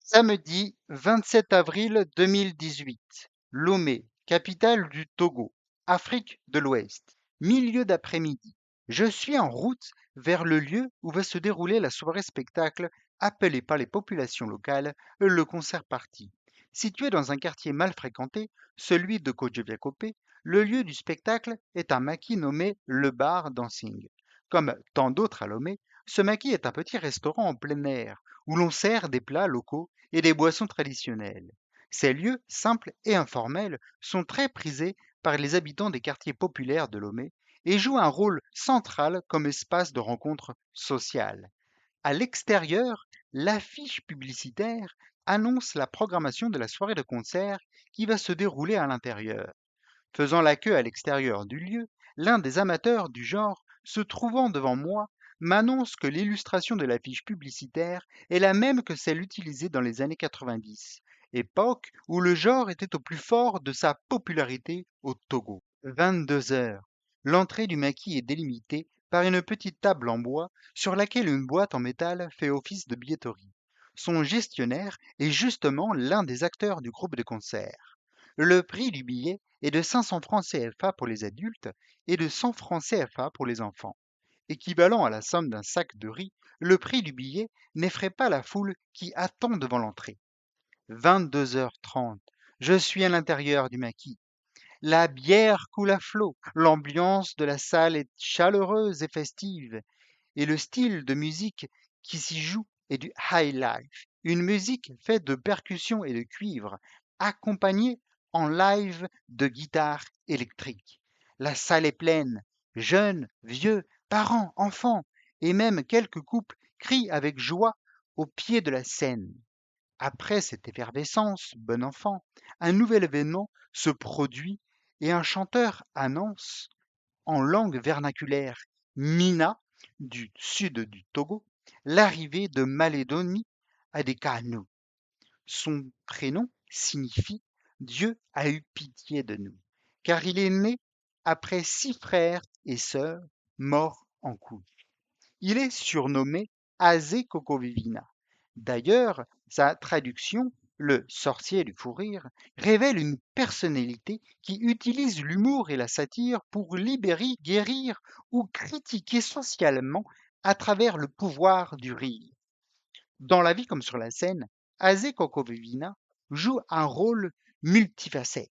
Samedi 27 avril 2018, Lomé, capitale du Togo, Afrique de l'Ouest. Milieu d'après-midi. Je suis en route vers le lieu où va se dérouler la soirée spectacle appelée par les populations locales le concert party. Situé dans un quartier mal fréquenté, celui de Kodjoviakopé, le lieu du spectacle est un maquis nommé le Bar Dancing. Comme tant d'autres à Lomé, ce maquis est un petit restaurant en plein air où l'on sert des plats locaux et des boissons traditionnelles. Ces lieux, simples et informels, sont très prisés par les habitants des quartiers populaires de Lomé et jouent un rôle central comme espace de rencontre sociale. À l'extérieur, l'affiche publicitaire annonce la programmation de la soirée de concert qui va se dérouler à l'intérieur. Faisant la queue à l'extérieur du lieu, l'un des amateurs du genre, se trouvant devant moi, m'annonce que l'illustration de l'affiche publicitaire est la même que celle utilisée dans les années 90, époque où le genre était au plus fort de sa popularité au Togo. 22 heures. L'entrée du maquis est délimitée par une petite table en bois sur laquelle une boîte en métal fait office de billetterie. Son gestionnaire est justement l'un des acteurs du groupe de concert. Le prix du billet est de 500 francs CFA pour les adultes et de 100 francs CFA pour les enfants. Équivalent à la somme d'un sac de riz, le prix du billet n'effraie pas la foule qui attend devant l'entrée. 22h30. Je suis à l'intérieur du maquis. La bière coule à flot, l'ambiance de la salle est chaleureuse et festive, et le style de musique qui s'y joue est du high life, une musique faite de percussions et de cuivre, accompagnée en live de guitare électrique. La salle est pleine, jeunes, vieux, parents, enfants, et même quelques couples crient avec joie au pied de la scène. Après cette effervescence, bon enfant, un nouvel événement se produit et un chanteur annonce en langue vernaculaire Mina du sud du Togo l'arrivée de Malédonie à Adekanu. Son prénom signifie Dieu a eu pitié de nous, car il est né après 6 frères et sœurs morts en couple. Il est surnommé Azé Kokovivina. D'ailleurs, sa traduction, le sorcier du fou rire, révèle une personnalité qui utilise l'humour et la satire pour libérer, guérir ou critiquer socialement à travers le pouvoir du rire. Dans la vie comme sur la scène, Azé Kokovivina joue un rôle multifacette.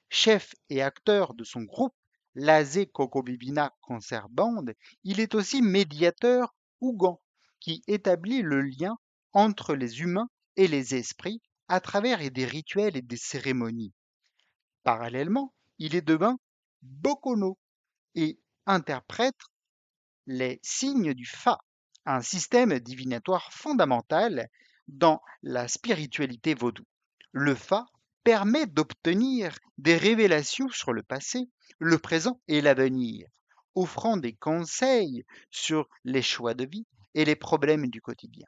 Chef et acteur de son groupe, l'Azé Kokobibina Concert Band, il est aussi médiateur Ougan, qui établit le lien entre les humains et les esprits à travers des rituels et des cérémonies. Parallèlement, il est devint Bokono et interprète les signes du Fa, un système divinatoire fondamental dans la spiritualité vaudou. Le Fa permet d'obtenir des révélations sur le passé, le présent et l'avenir, offrant des conseils sur les choix de vie et les problèmes du quotidien.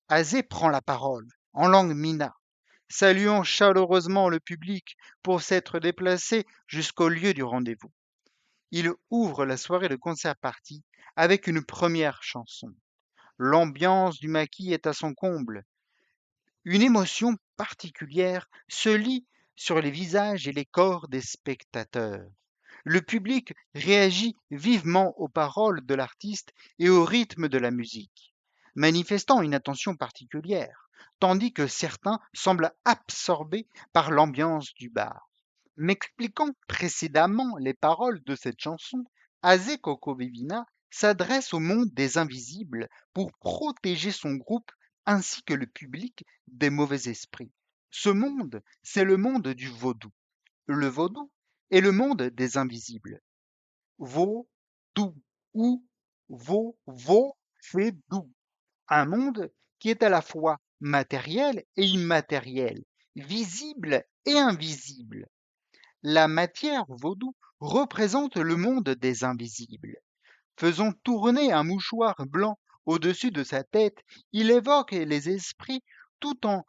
Azé prend la parole en langue mina, saluant chaleureusement le public pour s'être déplacé jusqu'au lieu du rendez-vous. Il ouvre la soirée de concert party avec une première chanson. L'ambiance du maquis est à son comble. Une émotion particulière se lit sur les visages et les corps des spectateurs. Le public réagit vivement aux paroles de l'artiste et au rythme de la musique, manifestant une attention particulière, tandis que certains semblent absorbés par l'ambiance du bar. M'expliquant précédemment les paroles de cette chanson, Azé Kokobevina s'adresse au monde des invisibles pour protéger son groupe ainsi que le public des mauvais esprits. Ce monde, c'est le monde du vaudou. Le vaudou est le monde des invisibles. Vaudou ou fait dou. Un monde qui est à la fois matériel et immatériel, visible et invisible. La matière vaudou représente le monde des invisibles. Faisant tourner un mouchoir blanc au-dessus de sa tête, il évoque les esprits tout en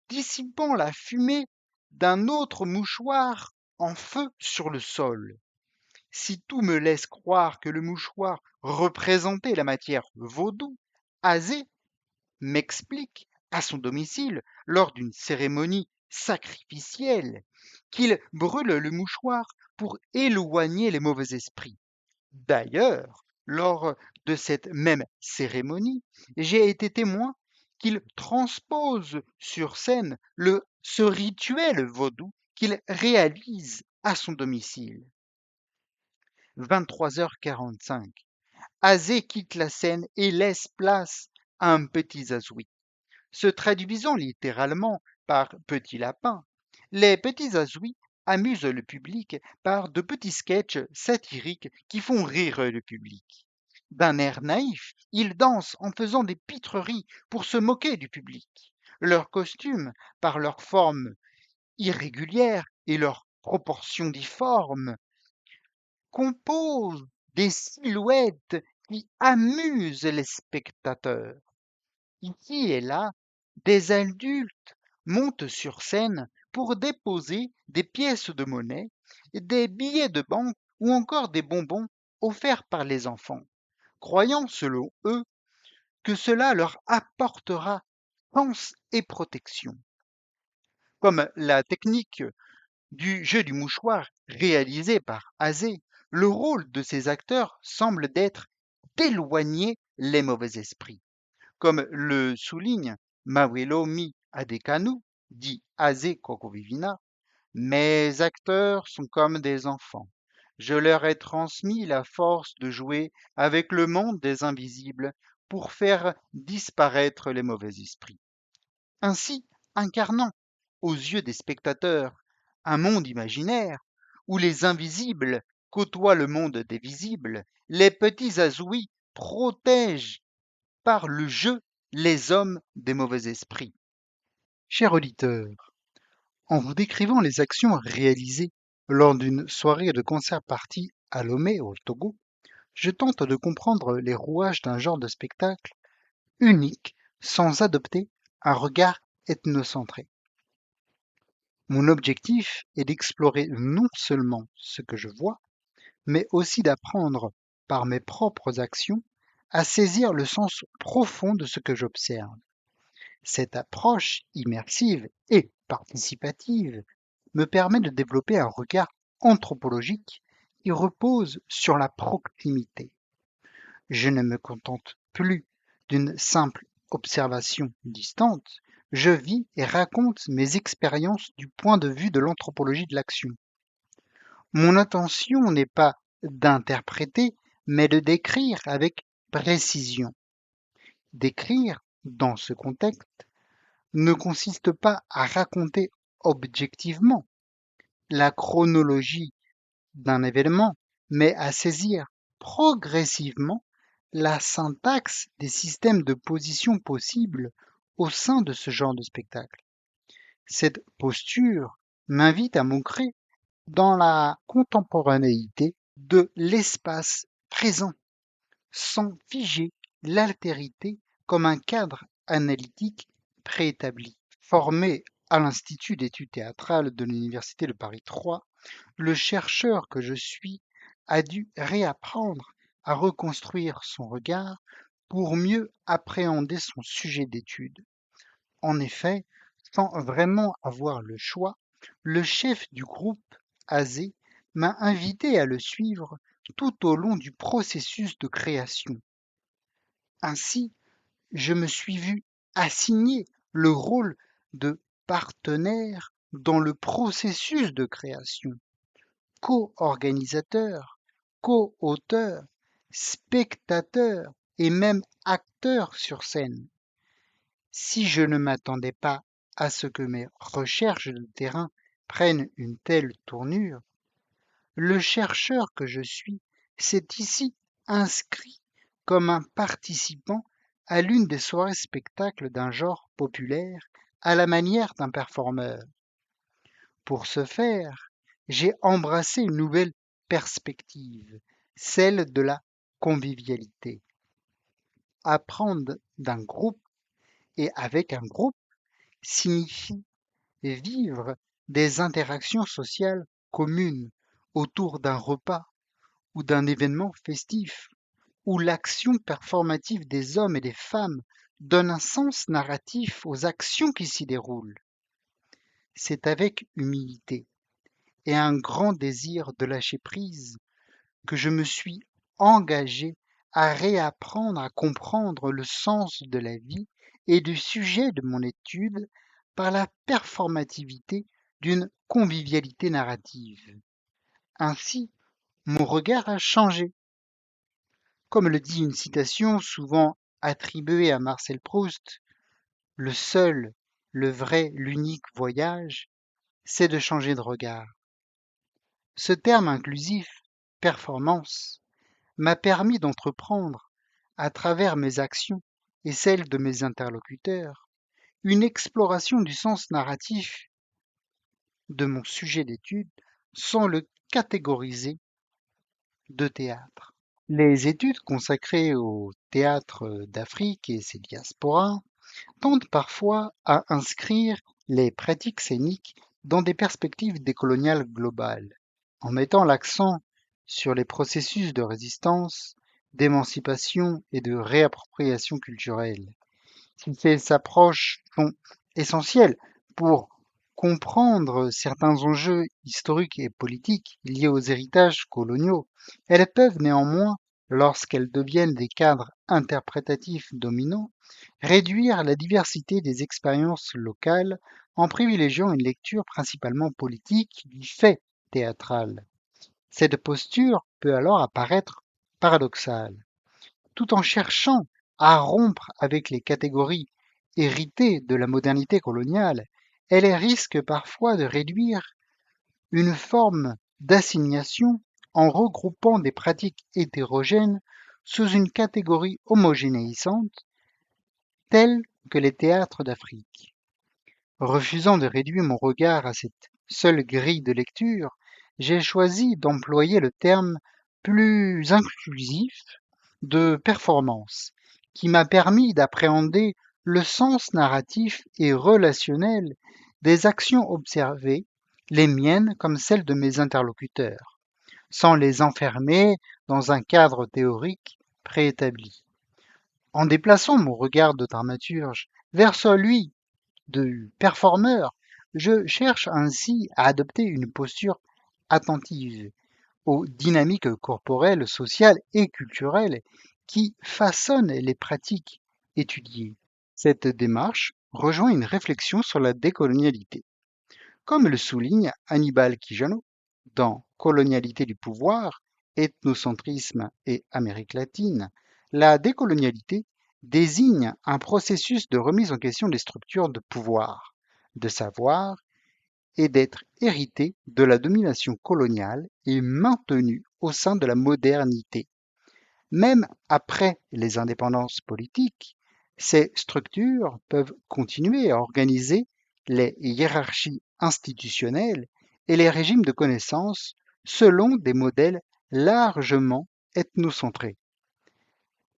dissipant la fumée d'un autre mouchoir en feu sur le sol. Si tout me laisse croire que le mouchoir représentait la matière vaudou, Azé m'explique à son domicile lors d'une cérémonie sacrificielle, qu'il brûle le mouchoir pour éloigner les mauvais esprits. D'ailleurs, lors de cette même cérémonie, j'ai été témoin qu'il transpose sur scène ce rituel vaudou qu'il réalise à son domicile. 23h45. Azé quitte la scène et laisse place à un petit Zazoui. Se traduisant littéralement par petit lapin, les petits Azouis amusent le public par de petits sketchs satiriques qui font rire le public. D'un air naïf, ils dansent en faisant des pitreries pour se moquer du public. Leurs costumes, par leur forme irrégulière et leurs proportions difformes, composent des silhouettes qui amusent les spectateurs. Ici et là, des adultes montent sur scène pour déposer des pièces de monnaie, des billets de banque ou encore des bonbons offerts par les enfants, croyant selon eux que cela leur apportera chance et protection. Comme la technique du jeu du mouchoir réalisé par Azé, le rôle de ces acteurs semble d'être d'éloigner les mauvais esprits. Comme le souligne Mawelomi Adekanu, dit Aze Kokovivina, mes acteurs sont comme des enfants. Je leur ai transmis la force de jouer avec le monde des invisibles pour faire disparaître les mauvais esprits. Ainsi, incarnant, aux yeux des spectateurs, un monde imaginaire où les invisibles côtoient le monde des visibles, les petits Azouis protègent par le jeu les hommes des mauvais esprits. Cher auditeur, en vous décrivant les actions réalisées lors d'une soirée de concert-party à Lomé, au Togo, je tente de comprendre les rouages d'un genre de spectacle unique sans adopter un regard ethnocentré. Mon objectif est d'explorer non seulement ce que je vois, mais aussi d'apprendre par mes propres actions à saisir le sens profond de ce que j'observe. Cette approche immersive et participative me permet de développer un regard anthropologique qui repose sur la proximité. Je ne me contente plus d'une simple observation distante, je vis et raconte mes expériences du point de vue de l'anthropologie de l'action. Mon intention n'est pas d'interpréter, mais de décrire avec précision. Décrire, dans ce contexte, ne consiste pas à raconter objectivement la chronologie d'un événement, mais à saisir progressivement la syntaxe des systèmes de position possibles au sein de ce genre de spectacle. Cette posture m'invite à m'ancrer dans la contemporanéité de l'espace présent, sans figer l'altérité comme un cadre analytique préétabli. Formé à l'Institut d'études théâtrales de l'Université de Paris 3, le chercheur que je suis a dû réapprendre à reconstruire son regard pour mieux appréhender son sujet d'étude. En effet, sans vraiment avoir le choix, le chef du groupe, Azé, m'a invité à le suivre tout au long du processus de création. Ainsi, je me suis vu assigner le rôle de partenaire dans le processus de création, co-organisateur, co-auteur, spectateur et même acteur sur scène. Si je ne m'attendais pas à ce que mes recherches de terrain prennent une telle tournure, le chercheur que je suis s'est ici inscrit comme un participant à l'une des soirées spectacles d'un genre populaire à la manière d'un performeur. Pour ce faire, j'ai embrassé une nouvelle perspective, celle de la convivialité. Apprendre d'un groupe et avec un groupe signifie vivre des interactions sociales communes autour d'un repas ou d'un événement festif, où l'action performative des hommes et des femmes donne un sens narratif aux actions qui s'y déroulent. C'est avec humilité et un grand désir de lâcher prise que je me suis engagé à réapprendre à comprendre le sens de la vie et du sujet de mon étude par la performativité d'une convivialité narrative. Ainsi, mon regard a changé. Comme le dit une citation souvent attribuée à Marcel Proust, le seul, le vrai, l'unique voyage, c'est de changer de regard. Ce terme inclusif, performance, m'a permis d'entreprendre, à travers mes actions et celles de mes interlocuteurs, une exploration du sens narratif de mon sujet d'étude sans le catégoriser de théâtre. Les études consacrées au théâtre d'Afrique et ses diasporas tendent parfois à inscrire les pratiques scéniques dans des perspectives décoloniales globales, en mettant l'accent sur les processus de résistance, d'émancipation et de réappropriation culturelle. Si ces approches sont essentielles pour comprendre certains enjeux historiques et politiques liés aux héritages coloniaux, elles peuvent néanmoins, lorsqu'elles deviennent des cadres interprétatifs dominants, réduire la diversité des expériences locales en privilégiant une lecture principalement politique du fait théâtral. Cette posture peut alors apparaître paradoxale. Tout en cherchant à rompre avec les catégories héritées de la modernité coloniale, elle risque parfois de réduire une forme d'assignation en regroupant des pratiques hétérogènes sous une catégorie homogénéisante telle que les théâtres d'Afrique. Refusant de réduire mon regard à cette seule grille de lecture, j'ai choisi d'employer le terme plus inclusif de performance, qui m'a permis d'appréhender le sens narratif et relationnel des actions observées, les miennes comme celles de mes interlocuteurs, sans les enfermer dans un cadre théorique préétabli. En déplaçant mon regard de dramaturge vers celui de performeur, je cherche ainsi à adopter une posture attentive aux dynamiques corporelles, sociales et culturelles qui façonnent les pratiques étudiées. Cette démarche rejoint une réflexion sur la décolonialité. Comme le souligne Hannibal Quijano dans Colonialité du pouvoir, ethnocentrisme et Amérique latine, la décolonialité désigne un processus de remise en question des structures de pouvoir, de savoir et d'être hérité de la domination coloniale et maintenu au sein de la modernité. Même après les indépendances politiques, ces structures peuvent continuer à organiser les hiérarchies institutionnelles et les régimes de connaissances selon des modèles largement ethnocentrés.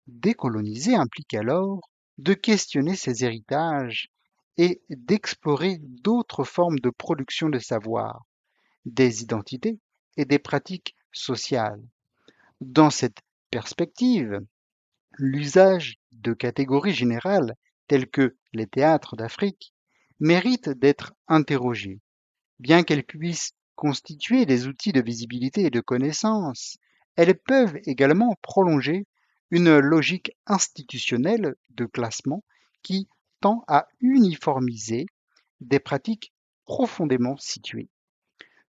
Décoloniser implique alors de questionner ces héritages et d'explorer d'autres formes de production de savoir, des identités et des pratiques sociales. Dans cette perspective, l'usage de catégories générales telles que les théâtres d'Afrique mérite d'être interrogé, bien qu'elles puissent constituer des outils de visibilité et de connaissance. Elles peuvent également prolonger une logique institutionnelle de classement qui tend à uniformiser des pratiques profondément situées.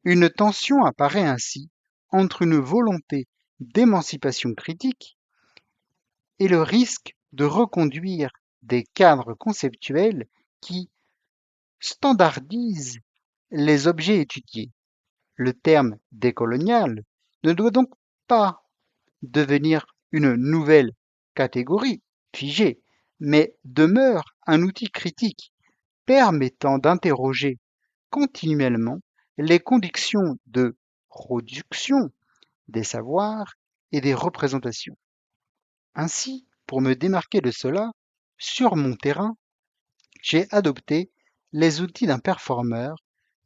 Une tension apparaît ainsi entre une volonté d'émancipation critique et le risque de reconduire des cadres conceptuels qui standardisent les objets étudiés. Le terme décolonial ne doit donc pas devenir une nouvelle catégorie figée, mais demeure un outil critique permettant d'interroger continuellement les conditions de production des savoirs et des représentations. Ainsi, pour me démarquer de cela, sur mon terrain, j'ai adopté les outils d'un performeur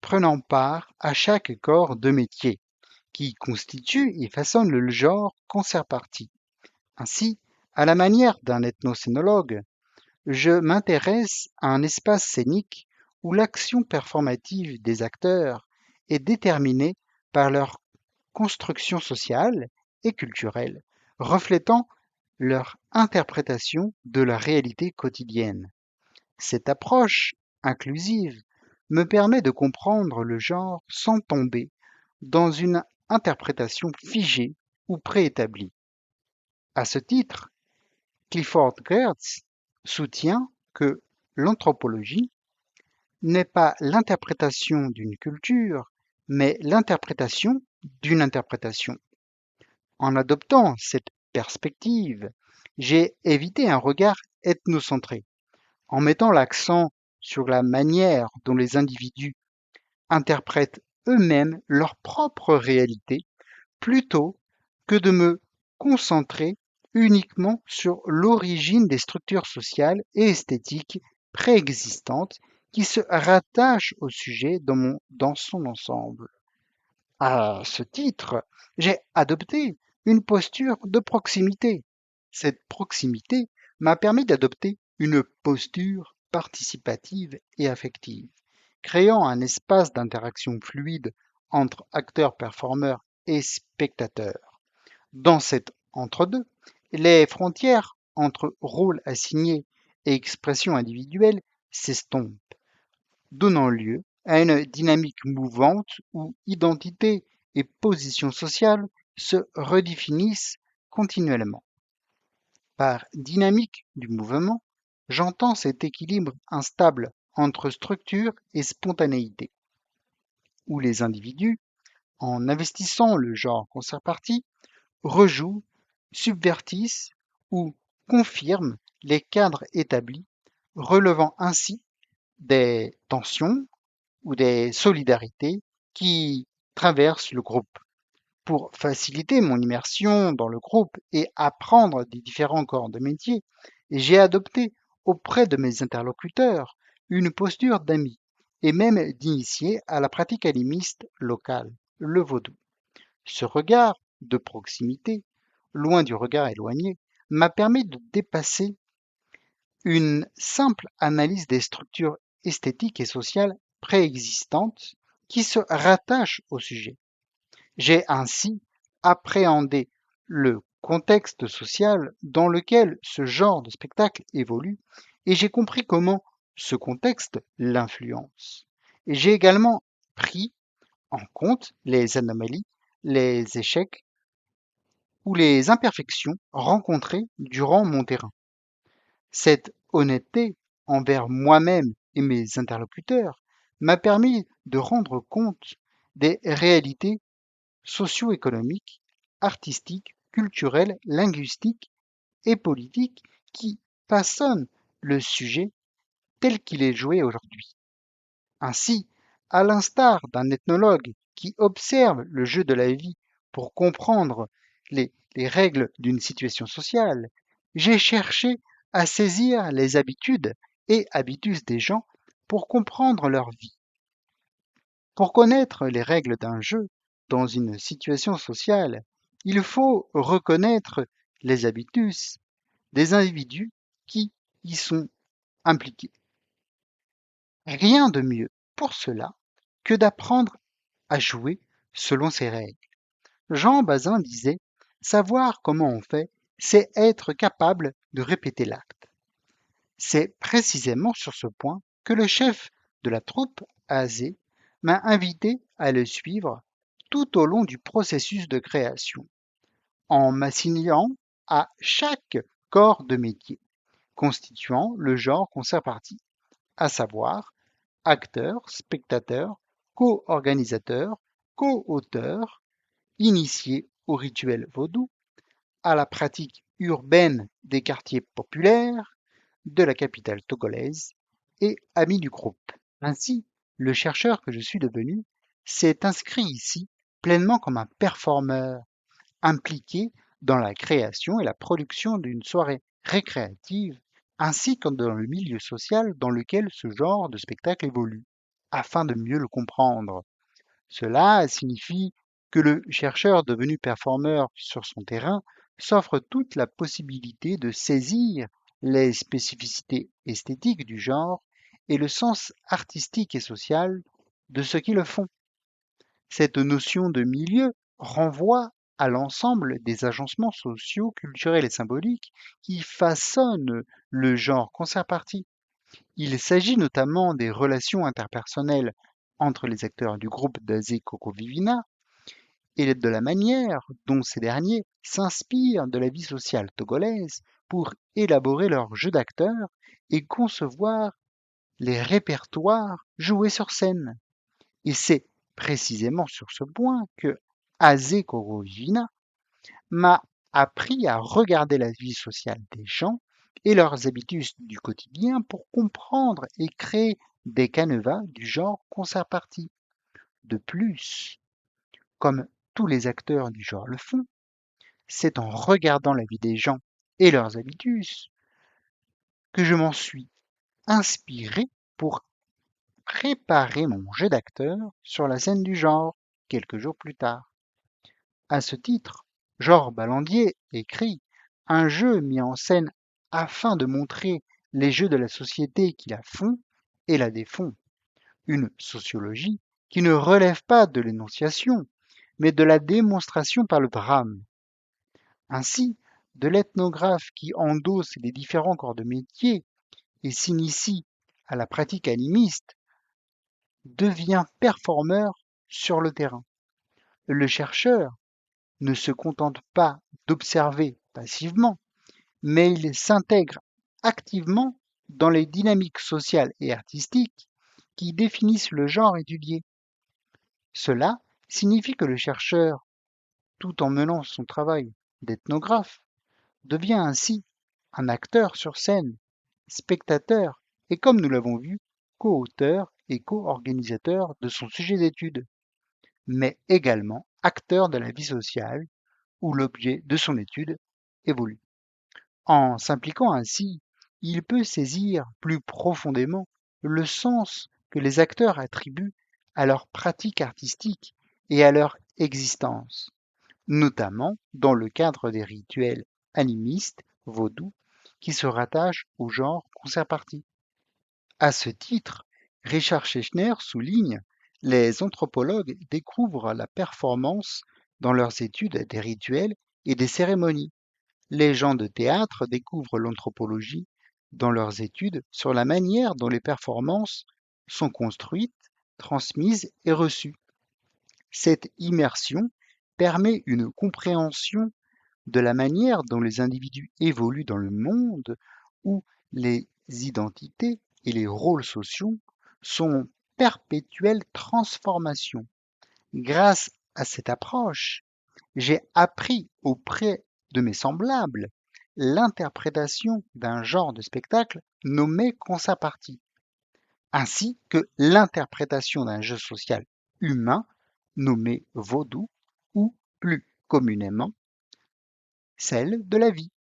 prenant part à chaque corps de métier, qui constitue et façonne le genre concert-partie. Ainsi, à la manière d'un ethnocénologue, je m'intéresse à un espace scénique où l'action performative des acteurs est déterminée par leur construction sociale et culturelle, reflétant leur interprétation de la réalité quotidienne. Cette approche inclusive me permet de comprendre le genre sans tomber dans une interprétation figée ou préétablie. À ce titre, Clifford Geertz soutient que l'anthropologie n'est pas l'interprétation d'une culture, mais l'interprétation d'une interprétation. En adoptant cette perspective, j'ai évité un regard ethnocentré, en mettant l'accent sur la manière dont les individus interprètent eux-mêmes leur propre réalité, plutôt que de me concentrer uniquement sur l'origine des structures sociales et esthétiques préexistantes qui se rattachent au sujet dans son ensemble. À ce titre, j'ai adopté une posture de proximité. Cette proximité m'a permis d'adopter une posture participative et affective, créant un espace d'interaction fluide entre acteurs, performeurs et spectateurs. Dans cet entre-deux, les frontières entre rôle assigné et expression individuelle s'estompent, donnant lieu à une dynamique mouvante où identité et position sociale se redéfinissent continuellement. Par dynamique du mouvement, j'entends cet équilibre instable entre structure et spontanéité, où les individus, en investissant le genre concert-partie, rejouent, subvertissent ou confirment les cadres établis, relevant ainsi des tensions ou des solidarités qui traversent le groupe. Pour faciliter mon immersion dans le groupe et apprendre des différents corps de métier, j'ai adopté auprès de mes interlocuteurs une posture d'ami et même d'initié à la pratique animiste locale, le vaudou. Ce regard de proximité, loin du regard éloigné, m'a permis de dépasser une simple analyse des structures esthétiques et sociales préexistantes qui se rattachent au sujet. J'ai ainsi appréhendé le contexte social dans lequel ce genre de spectacle évolue et j'ai compris comment ce contexte l'influence. Et j'ai également pris en compte les anomalies, les échecs ou les imperfections rencontrées durant mon terrain. Cette honnêteté envers moi-même et mes interlocuteurs m'a permis de rendre compte des réalités socio-économiques, artistiques, culturelles, linguistiques et politiques qui façonnent le sujet tel qu'il est joué aujourd'hui. Ainsi, à l'instar d'un ethnologue qui observe le jeu de la vie pour comprendre les règles d'une situation sociale, j'ai cherché à saisir les habitudes et habitus des gens pour comprendre leur vie. Pour connaître les règles d'un jeu dans une situation sociale, il faut reconnaître les habitus des individus qui y sont impliqués. Rien de mieux pour cela que d'apprendre à jouer selon ces règles. Jean Bazin disait: savoir comment on fait, c'est être capable de répéter l'acte. C'est précisément sur ce point que le chef de la troupe, Azé, m'a invité à le suivre tout au long du processus de création, en m'assignant à chaque corps de métier constituant le genre concert-partie, à savoir acteur, spectateur, co-organisateur, co-auteur, initié au rituel vaudou, à la pratique urbaine des quartiers populaires de la capitale togolaise et ami du groupe. Ainsi, le chercheur que je suis devenu s'est inscrit ici pleinement comme un performeur impliqué dans la création et la production d'une soirée récréative, ainsi que dans le milieu social dans lequel ce genre de spectacle évolue, afin de mieux le comprendre. Cela signifie que le chercheur devenu performeur sur son terrain s'offre toute la possibilité de saisir les spécificités esthétiques du genre et le sens artistique et social de ceux qui le font. Cette notion de milieu renvoie à l'ensemble des agencements sociaux, culturels et symboliques qui façonnent le genre concert-partie. Il s'agit notamment des relations interpersonnelles entre les acteurs du groupe d'Azé Coco Vivina et de la manière dont ces derniers s'inspirent de la vie sociale togolaise pour élaborer leur jeu d'acteurs et concevoir les répertoires joués sur scène. Et c'est précisément sur ce point que Azé Korovina m'a appris à regarder la vie sociale des gens et leurs habitudes du quotidien pour comprendre et créer des canevas du genre concert-partie. De plus, comme tous les acteurs du genre le font, c'est en regardant la vie des gens et leurs habitudes que je m'en suis inspiré pour préparer mon jeu d'acteur sur la scène du genre quelques jours plus tard. À ce titre, Georges Ballandier écrit un jeu mis en scène afin de montrer les jeux de la société qui la font et la défont, une sociologie qui ne relève pas de l'énonciation, mais de la démonstration par le drame. Ainsi, de l'ethnographe qui endosse les différents corps de métier et s'initie à la pratique animiste devient performeur sur le terrain. Le chercheur ne se contente pas d'observer passivement, mais il s'intègre activement dans les dynamiques sociales et artistiques qui définissent le genre étudié. Cela signifie que le chercheur, tout en menant son travail d'ethnographe, devient ainsi un acteur sur scène, spectateur et, comme nous l'avons vu, co-auteur et co-organisateur de son sujet d'étude, mais également acteur de la vie sociale où l'objet de son étude évolue. En s'impliquant ainsi, il peut saisir plus profondément le sens que les acteurs attribuent à leur pratique artistique et à leur existence, notamment dans le cadre des rituels animistes vaudous qui se rattachent au genre concert-partie. À ce titre, Richard Schechner souligne les anthropologues découvrent la performance dans leurs études des rituels et des cérémonies. Les gens de théâtre découvrent l'anthropologie dans leurs études sur la manière dont les performances sont construites, transmises et reçues. Cette immersion permet une compréhension de la manière dont les individus évoluent dans le monde où les identités et les rôles sociaux sont en perpétuelle transformation. Grâce à cette approche, j'ai appris auprès de mes semblables l'interprétation d'un genre de spectacle nommé concert-partie, ainsi que l'interprétation d'un jeu social humain nommé vaudou ou plus communément celle de la vie.